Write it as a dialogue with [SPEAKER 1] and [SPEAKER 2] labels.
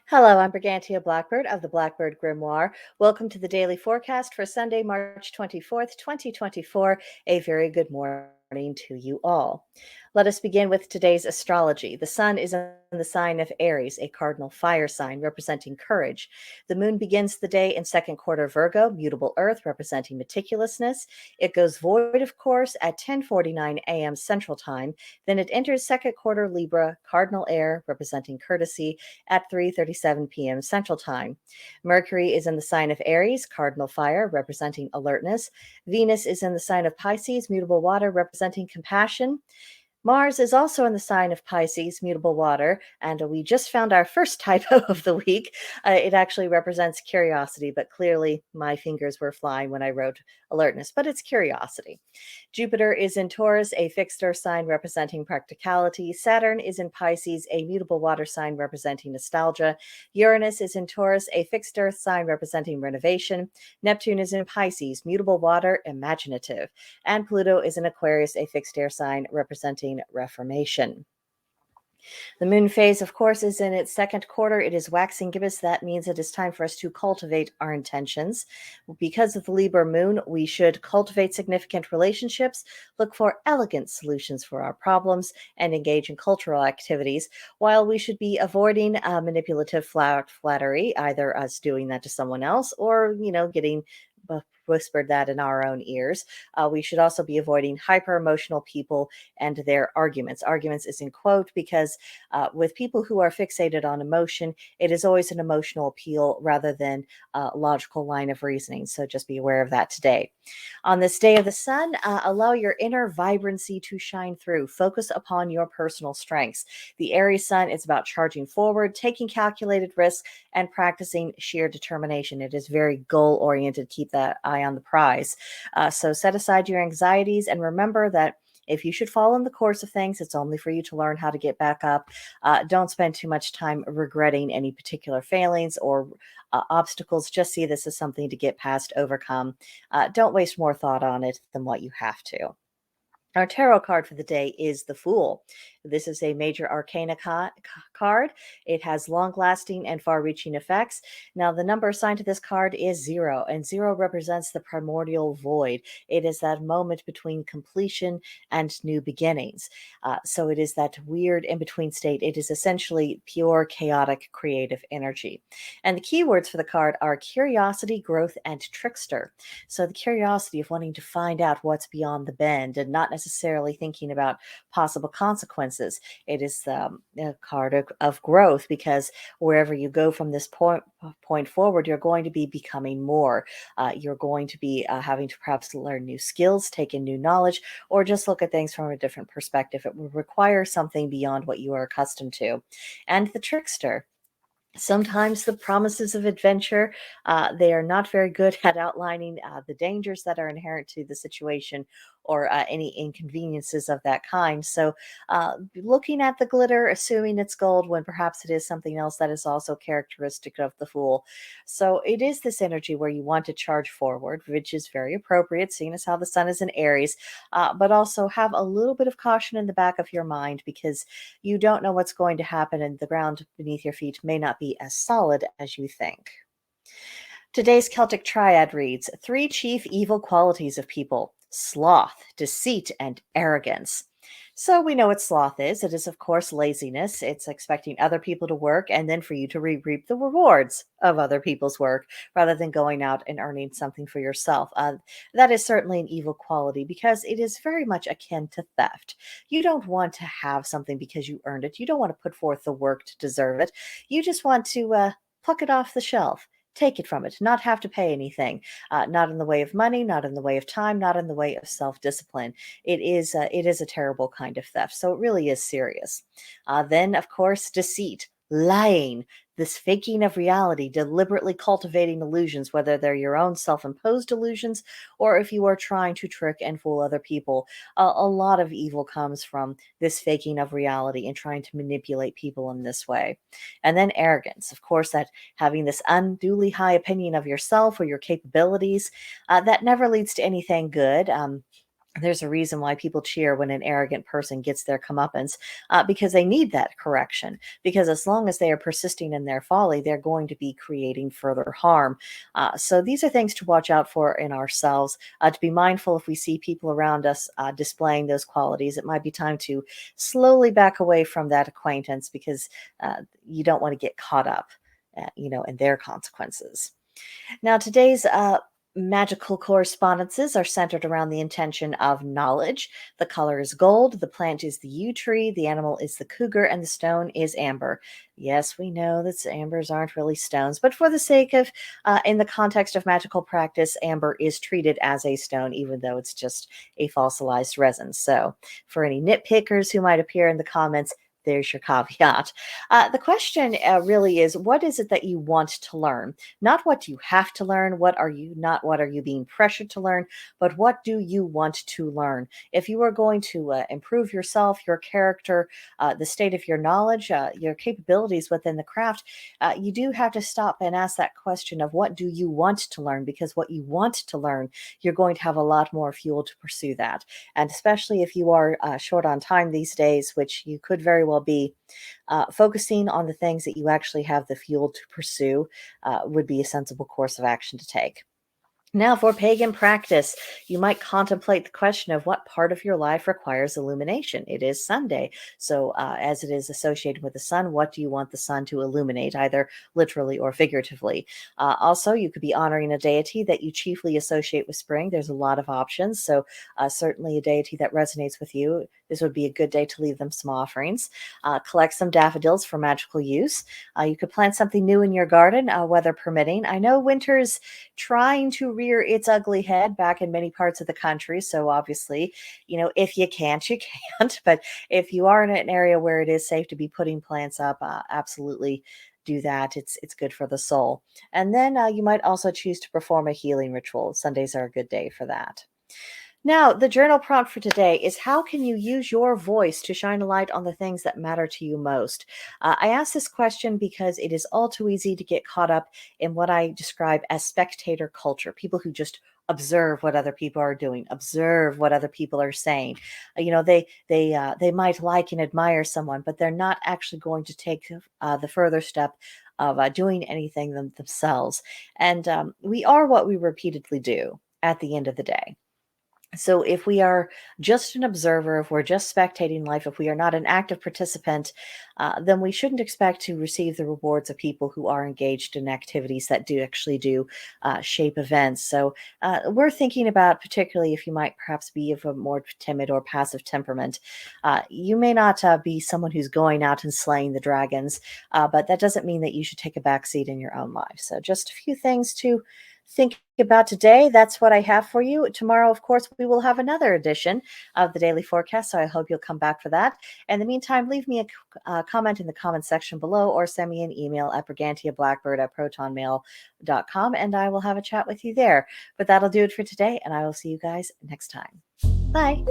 [SPEAKER 1] Hello, I'm Brigantia Blackbird of the Blackbird Grimoire. Welcome to the daily forecast for Sunday, March 24th, 2024. A very good morning to you all. Let us begin with today's astrology. The sun is in the sign of Aries, a cardinal fire sign representing courage. The moon begins the day in second quarter Virgo, mutable earth representing meticulousness. It goes void, of course, at 10:49 a.m. Central Time. Then it enters second quarter Libra, cardinal air representing courtesy at 3:37 p.m. Central Time. Mercury is in the sign of Aries, cardinal fire representing alertness. Venus is in the sign of Pisces, mutable water representing compassion. Mars is also in the sign of Pisces, mutable water, and we just found our first typo of the week. It actually represents curiosity, but clearly my fingers were flying when I wrote alertness, but it's curiosity. Jupiter is in Taurus, a fixed earth sign representing practicality. Saturn is in Pisces, a mutable water sign representing nostalgia. Uranus is in Taurus, a fixed earth sign representing renovation. Neptune is in Pisces, mutable water, imaginative. And Pluto is in Aquarius, a fixed air sign representing reformation. The moon phase, of course, is in its second quarter. It is waxing gibbous. That means it is time for us to cultivate our intentions. Because of the Libra moon, we should cultivate significant relationships, look for elegant solutions for our problems, and engage in cultural activities, while we should be avoiding manipulative flattery, either us doing that to someone else or, getting whispered that in our own ears. We should also be avoiding hyper emotional people and their arguments. Arguments is in quote because with people who are fixated on emotion, it is always an emotional appeal rather than a logical line of reasoning. So just be aware of that today. On this day of the sun, allow your inner vibrancy to shine through. Focus upon your personal strengths. The Aries sun is about charging forward, taking calculated risks, and practicing sheer determination. It is very goal oriented. Keep that eye on the prize. So set aside your anxieties and remember that if you should fall in the course of things, it's only for you to learn how to get back up. Don't spend too much time regretting any particular failings or obstacles. Just see this as something to get past, overcome. Don't waste more thought on it than what you have to. Our tarot card for the day is the Fool. This is a major arcana card. It has long-lasting and far-reaching effects. Now, the number assigned to this card is 0, and 0 represents the primordial void. It is that moment between completion and new beginnings. So it is that weird in-between state. It is essentially pure, chaotic, creative energy. And the keywords for the card are curiosity, growth, and trickster. So the curiosity of wanting to find out what's beyond the bend and not necessarily thinking about possible consequences. It is a card of growth because wherever you go from this point forward, you're going to be becoming more. You're going to be having to perhaps learn new skills, take in new knowledge, or just look at things from a different perspective. It will require something beyond what you are accustomed to. And the trickster. Sometimes the promises of adventure, they are not very good at outlining the dangers that are inherent to the situation or any inconveniences of that kind. So looking at the glitter, assuming it's gold when perhaps it is something else that is also characteristic of the Fool. So it is this energy where you want to charge forward, which is very appropriate, seeing as how the sun is in Aries, but also have a little bit of caution in the back of your mind because you don't know what's going to happen and the ground beneath your feet may not be as solid as you think. Today's Celtic triad reads 3 chief evil qualities of people: sloth, deceit, and arrogance. So we know what sloth is. It is, of course, laziness. It's expecting other people to work and then for you to reap the rewards of other people's work rather than going out and earning something for yourself. That is certainly an evil quality because it is very much akin to theft. You don't want to have something because you earned it. You don't want to put forth the work to deserve it. You just want to pluck it off the shelf take it from it, not have to pay anything, not in the way of money, not in the way of time, not in the way of self-discipline. It is a terrible kind of theft. So it really is serious. Then, of course, deceit, lying, this faking of reality, deliberately cultivating illusions, whether they're your own self imposed illusions or if you are trying to trick and fool other people. A lot of evil comes from this faking of reality and trying to manipulate people in this way. And then arrogance, of course, that having this unduly high opinion of yourself or your capabilities, that never leads to anything good. There's a reason why people cheer when an arrogant person gets their comeuppance, because they need that correction. Because as long as they are persisting in their folly, they're going to be creating further harm. So these are things to watch out for in ourselves, to be mindful if we see people around us displaying those qualities. It might be time to slowly back away from that acquaintance because you don't want to get caught up, in their consequences. Now, today's magical correspondences are centered around the intention of knowledge. The color is gold, the plant is the yew tree, the animal is the cougar, and the stone is amber. Yes, we know that ambers aren't really stones, but for the sake of, in the context of magical practice, amber is treated as a stone, even though it's just a fossilized resin. So, for any nitpickers who might appear in the comments, there's your caveat. The question really is, what is it that you want to learn? Not what you have to learn, not what are you being pressured to learn, but what do you want to learn? If you are going to improve yourself, your character, the state of your knowledge, your capabilities within the craft, you do have to stop and ask that question of what do you want to learn? Because what you want to learn, you're going to have a lot more fuel to pursue that. And especially if you are short on time these days, which you could very well be, focusing on the things that you actually have the fuel to pursue would be a sensible course of action to take. Now, for pagan practice, you might contemplate the question of what part of your life requires illumination. It is Sunday, so as it is associated with the sun, what do you want the sun to illuminate, either literally or figuratively? Also, you could be honoring a deity that you chiefly associate with spring. There's a lot of options, so certainly a deity that resonates with you. This would be a good day to leave them some offerings. Collect some daffodils for magical use. You could plant something new in your garden, weather permitting. I know winter's trying to rear its ugly head back in many parts of the country. So obviously, if you can't, you can't. But if you are in an area where it is safe to be putting plants up, absolutely do that. It's good for the soul. And then you might also choose to perform a healing ritual. Sundays are a good day for that. Now, the journal prompt for today is, how can you use your voice to shine a light on the things that matter to you most? I ask this question because it is all too easy to get caught up in what I describe as spectator culture, people who just observe what other people are doing, observe what other people are saying. They might like and admire someone, but they're not actually going to take the further step of doing anything themselves. And we are what we repeatedly do at the end of the day. So, if we are just an observer, if we're just spectating life, if we are not an active participant, then we shouldn't expect to receive the rewards of people who are engaged in activities that do actually do shape events. So, we're thinking about, particularly if you might perhaps be of a more timid or passive temperament, you may not be someone who's going out and slaying the dragons, but that doesn't mean that you should take a backseat in your own life. So, just a few things to think about today. That's what I have for you. Tomorrow, of course, we will have another edition of the Daily Forecast, so I hope you'll come back for that. In the meantime, leave me a comment in the comment section below or send me an email at brigantiablackbird@protonmail.com, and I will have a chat with you there. But that'll do it for today, and I will see you guys next time. Bye.